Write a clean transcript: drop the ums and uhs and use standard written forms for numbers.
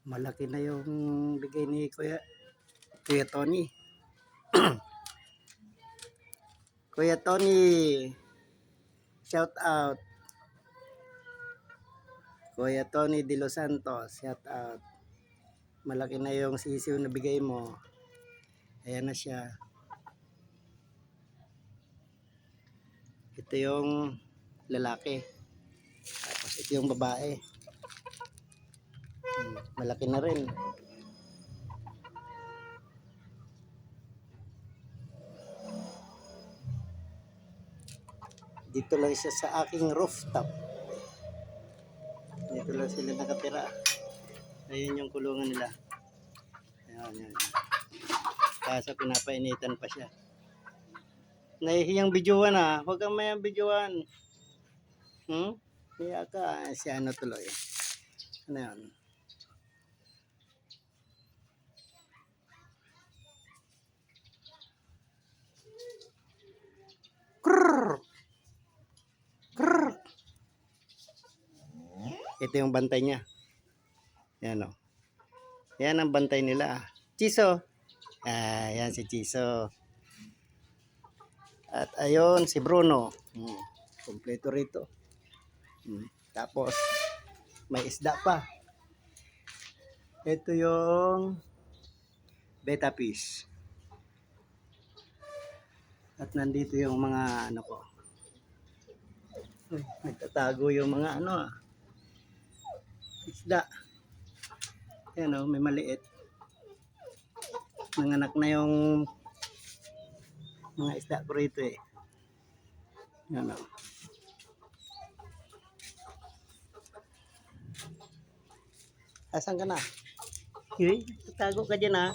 Malaki na yung bigay ni Kuya Tony. Kuya Tony, shout out. Kuya Tony De Los Santos, shout out. Malaki na yung sisiw na bigay mo. Ayan na siya. Ito yung lalaki. Tapos ito yung babae. Malaki na rin. Dito lang siya sa aking rooftop. Dito lang sila nakatira. Ayun yung kulungan nila. Ayan. Kaso pinapainitan pa siya. Nahihiyang bidyuhan ah. Huwag kang mayang bidyuhan. Kaya ka. Si ano tuloy. Ano yan? Krrr. Krrr. Ito yung bantay niya. Yan o. Yan ang bantay nila. Chiso. Yan si Chiso. At ayun si Bruno. Kompleto rito. Tapos may isda pa. Ito yung betta fish. At nandito yung mga ano ko. Nagtatago yung mga ano isda. Yan o, may maliit. Nanganak na yung mga isda ko rito eh. Yan o. Asan ka na? Tatago ka dyan ha.